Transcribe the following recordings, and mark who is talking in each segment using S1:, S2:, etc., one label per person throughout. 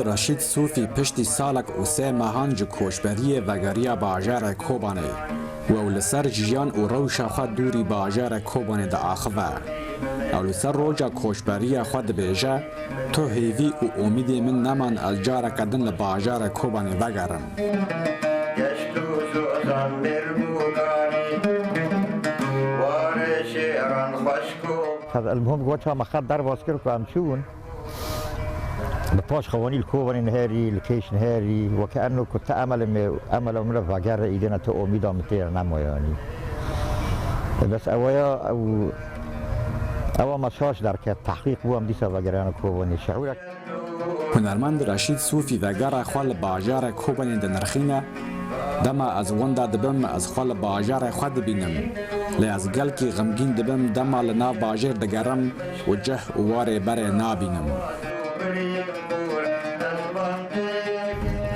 S1: رشید صوفی پشتی سالک و سه ماهان جه کوشبری وگریا باجار کوبانه و لسر جیان و روش خود دوری باجار کوبانه دا آخوه او لسر روجا کوشبری خود بیجه تو هیوی و امیدی من نمان از جار کدن لباجار کوبانه وگرم
S2: المهم قوتها مخد در باسكر كام شون بطاش خواني الكوباني نهاري الكيش نهاري وكأنه كنت أمل من فجر إيدينا تأميد متير نمو يعني بس أويا أو مشاش در که تحقیق بوم دیسا وگران کوبانی شعورك
S1: هنرمند رشید صوفی وگر خال باجار کوبانی دنرخینه دما از وندا دبم از خال باجار خود بینم لی از گل کی غمگین دبم دما لنا باجر دگرم و جه واره بر نابینم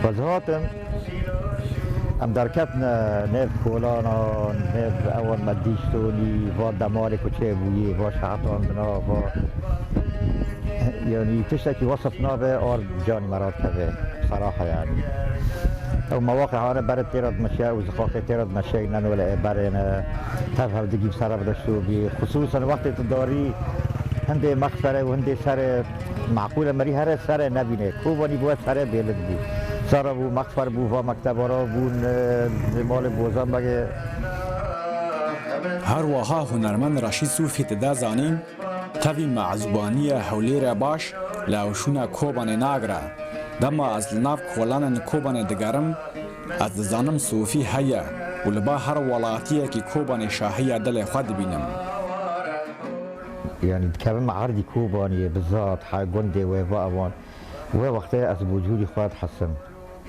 S2: وزهاتم ام درکتنا نف کولانا نف اول مدیشتونی و دماری کچه بویی و شعطاندنا و يعني تشتكي وصفنا به اور جاني مرات كذا صراحة يعني او مواقع انا برد تيرد مشاء وزخاخي تيرد مشاء نن ولا برنا تفهم تجيب سر بدشتو بي خصوصا وقت تداري هندي مخسره وهندي سر معقوله مري هر سر نبينه کوبانی بود سر بيلد بو سر بو مخفر بو و مکتبارا بو مال بوزان بگه
S1: هر وها هنرمند رشید صوفی تدا زانین تاوی معزوبانی حولیر باش لاوشونا کوبان ناگره دما از لناف کولان کوبان دگرم از زانم صوفی هیا و لبا هر ولاتیه کی کوبان شاهی دل خود بینم
S2: يعني كمان معارضي كوباني بالذات حاجوندي وفاوان ووقتها از وجودي خواهد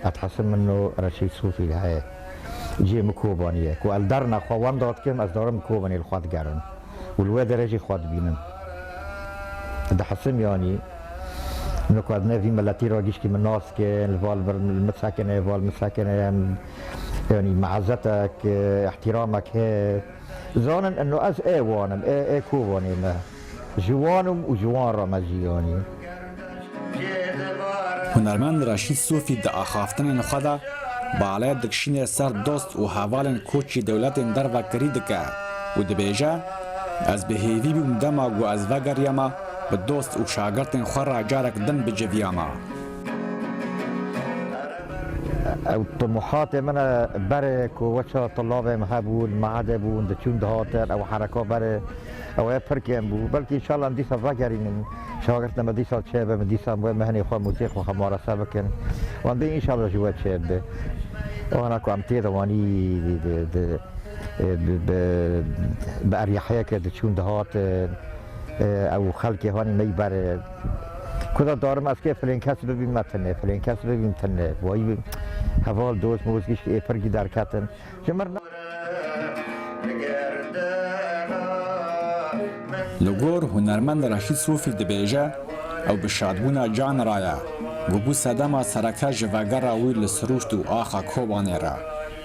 S2: اتحسن منه رشيد صوفي هاي جي مكوبانيه كو الدرنا خوان داد كم از دارم كوباني الخواد گرن والواد رجي خواد بينم ده حسن يعني انه قد نفي ملاتي راجيش كي من ناس كي الفال المساكنه فال مساكنه يعني معزتك احترامك هي زانن انه از وانم اي كوباني ما جوانم و جوان رمجیانی
S1: هنرمند رشید صوفی د آخافتن خدا بالای دکشین سر دوست و حوالن کوچی دولت در وکری دکه و دبیجه از بهیوی بیم دما و از وگریما به دوست و شاگردن خور را جارک دن بجویاما
S2: او طموحات من بره که وچه طلابه مهبون معده بون دچون دهاتر او حرکا بره او پرکیم بو بلکه انشالله دیسا وگرینم شاگرد نم دیسا چه به دیسا مهنی خواه موسیقی خواه مارسه بکن و ام دی انشالله جوا چه به وانا کو ام تیده وانی به اريحيه که دچون دهات او خلقی هانی می بره کدا دارم از که فلان کس ببین متنه فلان کس ببین تنه وای حوال دوست موزگیش که پرگی در کتن جمر
S1: لگور هنرمند رشید صوفی دبیجه او به شادبونا جان رایا و بو صدما سرکه جوگر وی لسروشت و آخا کوبانه را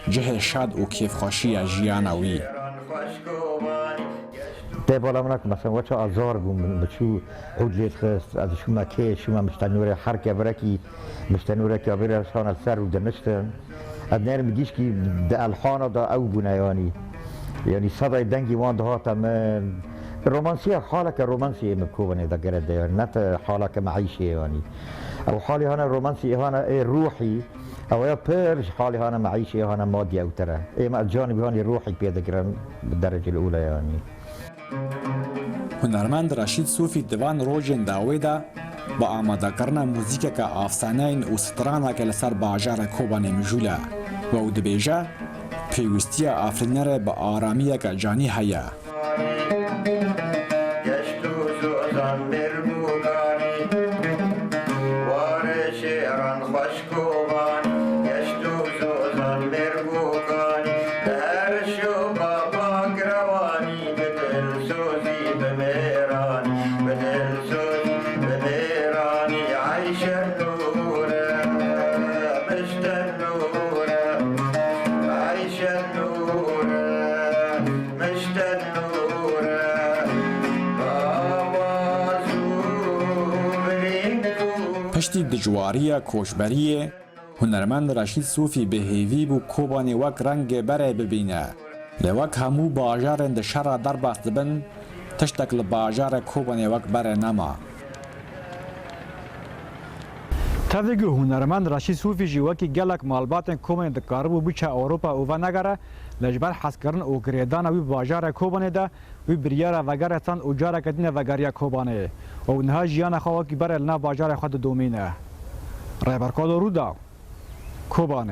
S1: جه شاد و کیف خوشی جیانا وی
S2: ده بالا منك مثلا وچه آزار بوم بچو عود ليت خست از شما که شما مشتنوره هر که برکی مشتنوره که بره شان سر و دنشتن ادنر میگیش که ده الحان دا او بونه يعني صدای دنگی وان دهات من رومانسيه حالك رومانسي مكوبني دا قرد يعني نت حالك معيشي يعني او حالي هنا رومانسي هنا ايه روحي او يا بيرج حالي هنا معيشي هنا مادي او ترى ايه ما الجانب هنا روحي بيدقرن بالدرجه الاولى يعني
S1: هنرمند رشید صوفی دوان روژن داویدا با آماده کردن موزیک که افسانه و سترانه که لسر باجار کوبانی مجوله و او دبیجه پیوستی آفرینره با آرامی که جانی هیا پشتی دجواریه کوشبریه هنرمند رشید صوفی به هیوی بو کوبانی وک رنگ بره ببینه لوک همو باجارن ده شر در بست بن تشتک لباجار کوبانی وک بره نما
S3: تفیگ هنرمند رشید صوفی جوکی گلک مالباتن کوبانی ده کاربو بچه اروپا او نگره لجبر حس کردن او گریدان وی باجار کوبانی ده وی بریاره وگره تن او جاره کدینه وگریا کوبانی او نها جیان خواکی بره لنا باجار خود دومینه رهبرکاد رودا کوبانی